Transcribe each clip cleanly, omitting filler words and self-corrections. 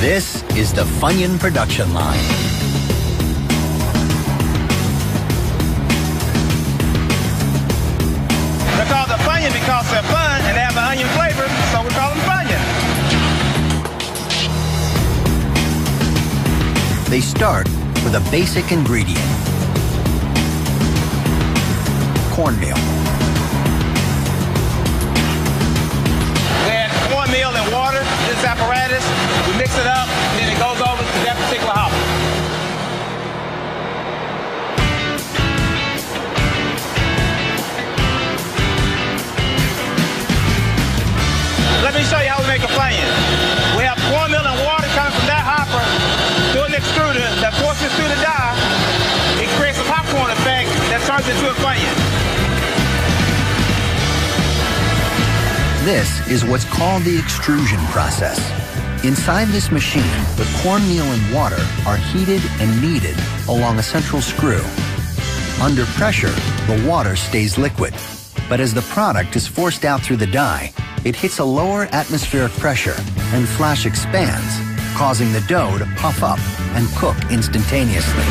This is the Funyun production line. They're called the Funyun because they're fun and they have an onion flavor, so we call them Funyun. They start with a basic ingredient: cornmeal. We add cornmeal and water, this apparatus, we mix it up, and then it goes over to that particular hopper. Let me show you how we make a Funyun. We have cornmeal and water coming from that hopper through an extruder that forces through the die. It creates a popcorn effect that turns into a Funyun. This is what's called the extrusion process. Inside this machine, the cornmeal and water are heated and kneaded along a central screw. Under pressure, the water stays liquid, but as the product is forced out through the die, it hits a lower atmospheric pressure and flash expands, causing the dough to puff up and cook instantaneously.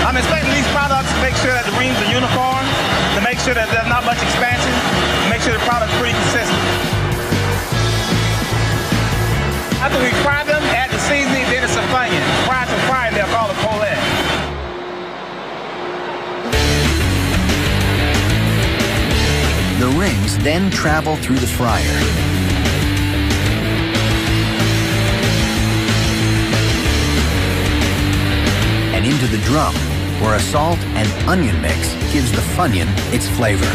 I'm inspecting these products to make sure that the rings are uniform, to make sure that there's not much expansion, to make sure the product's pretty consistent. After we fry them, add the seasoning, then it's a Funyun. Prior to frying, they'll call it polette. The rings then travel through the fryer. And into the drum, where a salt and onion mix gives the Funyun its flavor.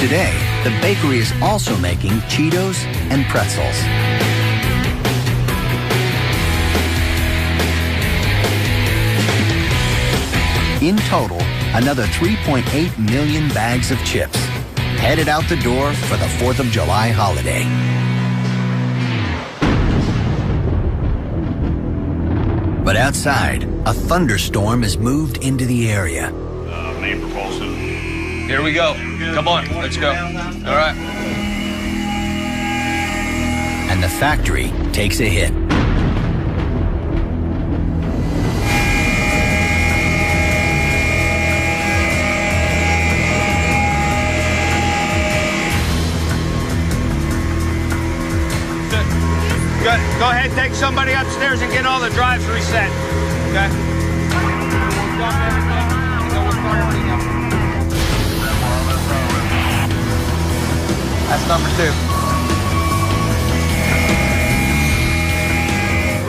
Today, the bakery is also making Cheetos and pretzels. In total, another 3.8 million bags of chips headed out the door for the 4th of July holiday. But outside, a thunderstorm has moved into the area. Main propulsive. Here we go. Come on, let's go. All right. And the factory takes a hit. Go ahead, take somebody upstairs and get all the drives reset. Okay? That's number 2.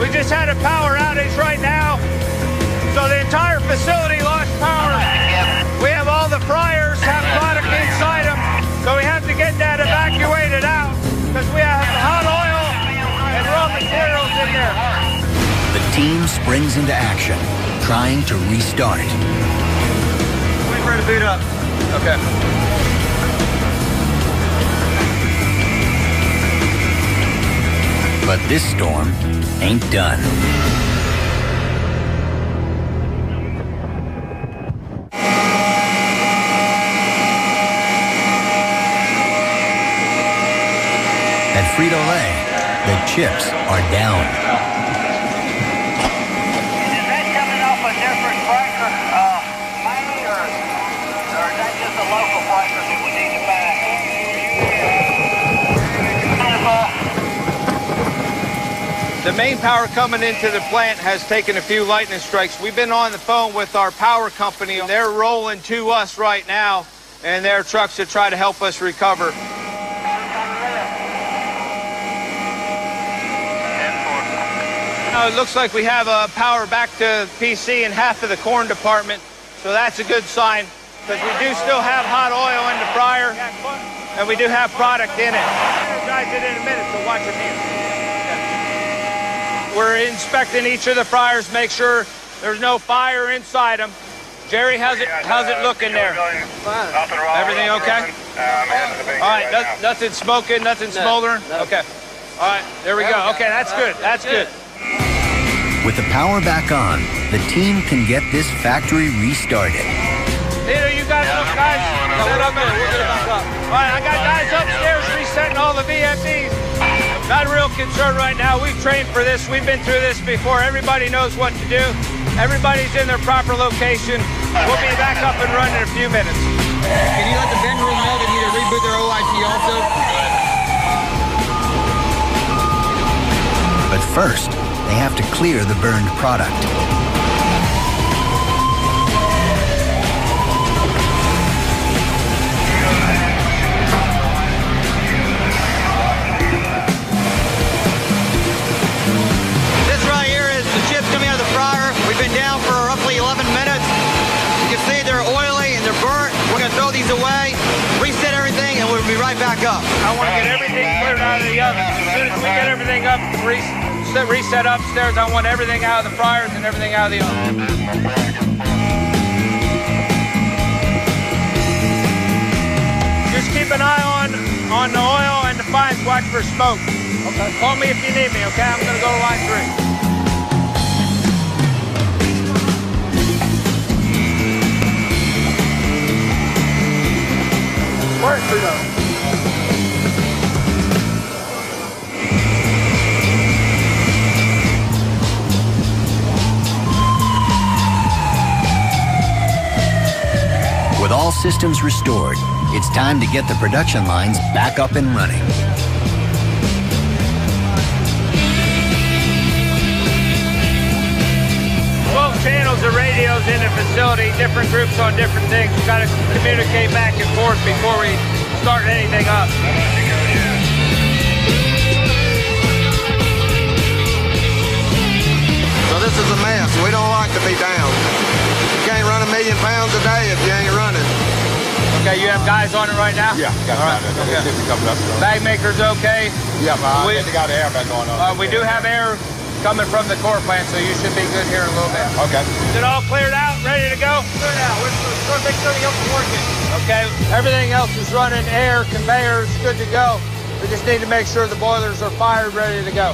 We just had a power outage right now, so the entire facility lost power. We have all the fryers have product inside them, so we have to get that evacuated out because we have hot oil and raw materials in there. The team springs into action, trying to restart. Wait for it to boot up. Okay. But this storm ain't done. At Frito-Lay, the chips are down. Is that coming off a different breaker, maybe, or is that just a local breaker that we need to buy? The main power coming into the plant has taken a few lightning strikes. We've been on the phone with our power company. They're rolling to us right now, and their trucks to try to help us recover. It looks like we have power back to PC in half of the corn department, so that's a good sign, because we do still have hot oil in the fryer, and we do have product in it. I'll energize it in a minute, so watch it here. We're inspecting each of the fryers, make sure there's no fire inside them. Jerry, how's it looking there? Fine. Everything okay? All right, nothing smoking, nothing smoldering? No. Okay. All right, there we go. Okay, that's good. That's good. With the power back on, the team can get this factory restarted. Peter, you guys look guys. Set up there. We'll get it back up. All right, I got guys upstairs resetting all the VFDs. Not real concerned right now. We've trained for this. We've been through this before. Everybody knows what to do. Everybody's in their proper location. We'll be back up and running in a few minutes. Can you let the vendor room know they need to reboot their OIT also? But first, they have to clear the burned product. This right here is the chips coming out of the fryer. We've been down for roughly 11 minutes. You can see they're oily and they're burnt. We're going to throw these away, reset everything, and we'll be right back up. I want to get everything cleared out of the oven. As soon as we get everything up, reset upstairs, I want everything out of the fryers and everything out of the oven. Just keep an eye on the oil and the fines. Watch for smoke. Okay. Call me if you need me, okay? I'm going to go to line 3. Work, Frito. With all systems restored, it's time to get the production lines back up and running. Both channels of radios in the facility, different groups on different things. We've got to communicate back and forth before we start anything up. So this is a mess. We don't like to be down. You can't run 1 million pounds a day if you ain't running. Okay, you have guys on it right now? Yeah, got right. it. Okay. Coming up. Bag maker's okay? Yeah, we got the air back going on. We do have air coming from the core plant, so you should be good here in a little bit. Okay. Is it all cleared out, ready to go? Cleared out. We're going to make sure the oven's working. Okay, everything else is running, air, conveyors, good to go. We just need to make sure the boilers are fired, ready to go.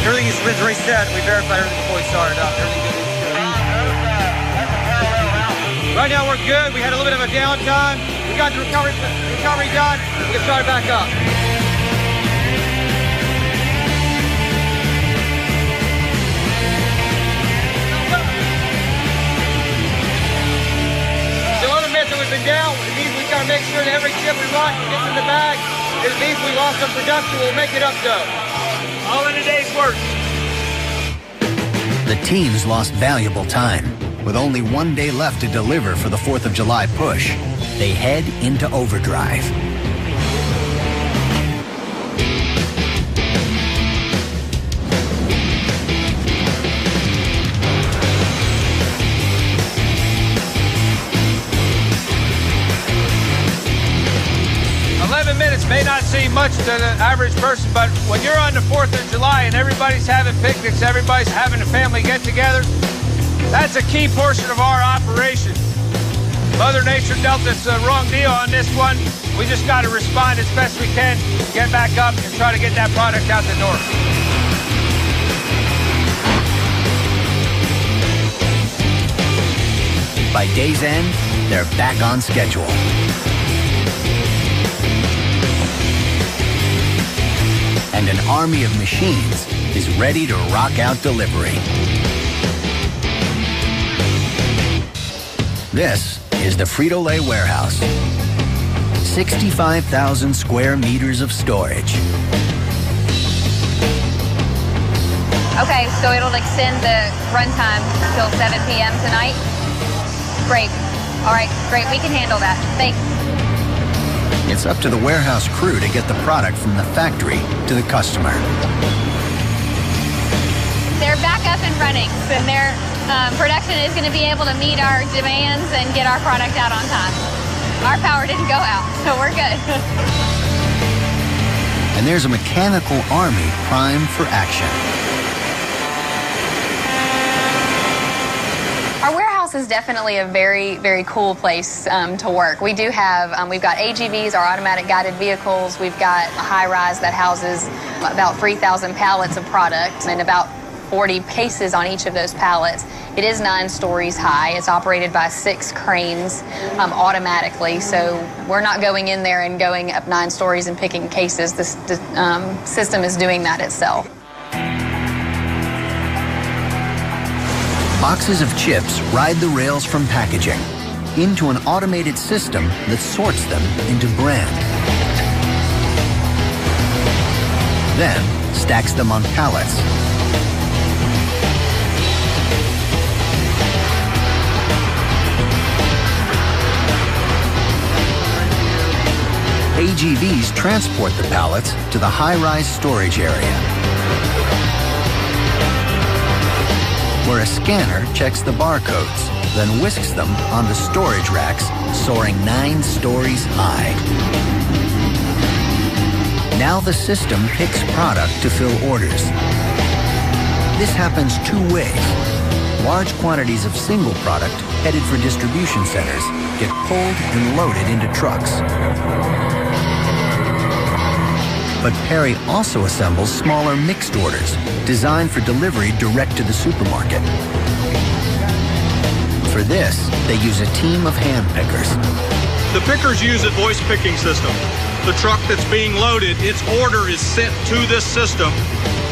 Everything's been reset. We verified everything before we started up. Everything good. Right now we're good. We had a little bit of a downtime. We got the recovery done. We can start back up. The other minutes that we've been down, it means we've got to make sure that every chip we run gets in the bag. It means we lost some production. We'll make it up though. All in a day's work. The teams lost valuable time. With only 1 day left to deliver for the 4th of July push, they head into overdrive. Minutes may not seem much to the average person, but when you're on the 4th of July and everybody's having picnics, everybody's having a family get-together, that's a key portion of our operation. Mother Nature dealt us a wrong deal on this one. We just got to respond as best we can, get back up, and try to get that product out the door. By day's end, they're back on schedule. And an army of machines is ready to rock out delivery. This is the Frito-Lay warehouse. 65,000 square meters of storage. Okay, so it'll extend the runtime till 7 p.m. tonight? Great. All right, great. We can handle that. Thanks. It's up to the warehouse crew to get the product from the factory to the customer. They're back up and running, and they're production is going to be able to meet our demands and get our product out on time. Our power didn't go out, so we're good. And there's a mechanical army primed for action. Our warehouse is definitely a very, very cool place to work. We do have, we've got AGVs, our automatic guided vehicles. We've got a high-rise that houses about 3,000 pallets of product and about 40 cases on each of those pallets. It is 9 stories high. It's operated by 6 cranes automatically, so we're not going in there and going up 9 stories and picking cases. The system is doing that itself. Boxes of chips ride the rails from packaging into an automated system that sorts them into brand. Then stacks them on pallets. AGVs transport the pallets to the high-rise storage area, where a scanner checks the barcodes, then whisks them onto storage racks soaring 9 stories high. Now the system picks product to fill orders. This happens 2 ways. Large quantities of single product headed for distribution centers get pulled and loaded into trucks. But Perry also assembles smaller mixed orders designed for delivery direct to the supermarket. For this, they use a team of hand pickers. The pickers use a voice picking system. The truck that's being loaded, its order is sent to this system.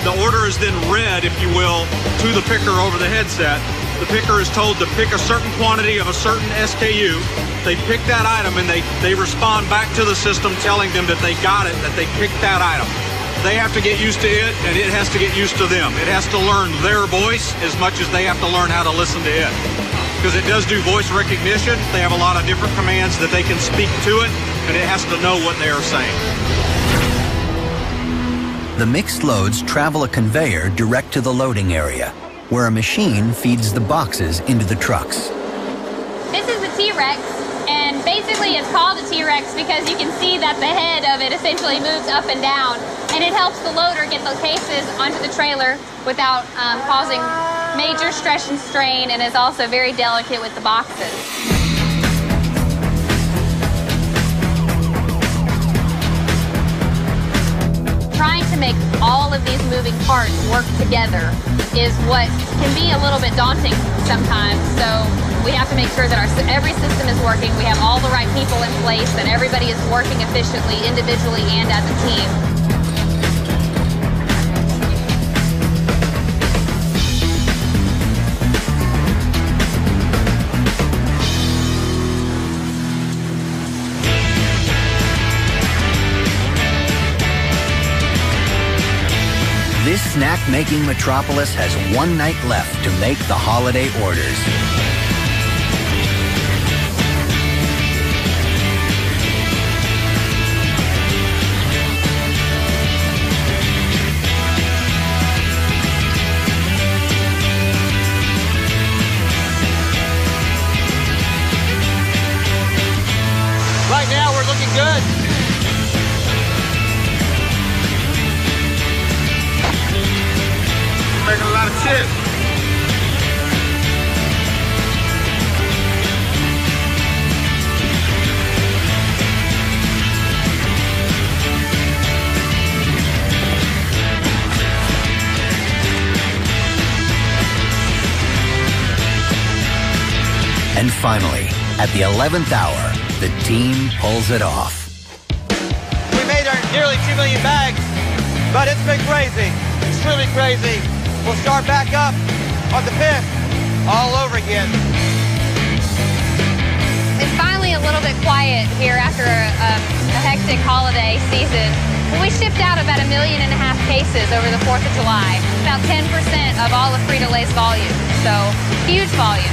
The order is then read, if you will, to the picker over the headset. The picker is told to pick a certain quantity of a certain SKU. They pick that item and they respond back to the system telling them that they got it, that they picked that item. They have to get used to it and it has to get used to them. It has to learn their voice as much as they have to learn how to listen to it. Because it does do voice recognition. They have a lot of different commands that they can speak to it and it has to know what they are saying. The mixed loads travel a conveyor direct to the loading area, where a machine feeds the boxes into the trucks. This is the T-Rex, and basically it's called a T-Rex because you can see that the head of it essentially moves up and down, and it helps the loader get the cases onto the trailer without causing major stress and strain, and is also very delicate with the boxes. Trying to make all of these moving parts work together is what can be a little bit daunting sometimes. So we have to make sure that every system is working. We have all the right people in place, that everybody is working efficiently, individually and as a team. This snack-making metropolis has 1 night left to make the holiday orders. Right now, we're looking good. Making a lot of chips. And finally, at the 11th hour, the team pulls it off. We made our nearly 2 million bags, but it's been crazy. Extremely crazy. We'll start back up on the 5th, all over again. It's finally a little bit quiet here after a hectic holiday season. Well, we shipped out about 1.5 million cases over the 4th of July, about 10% of all of Frito-Lay's volume, so huge volume.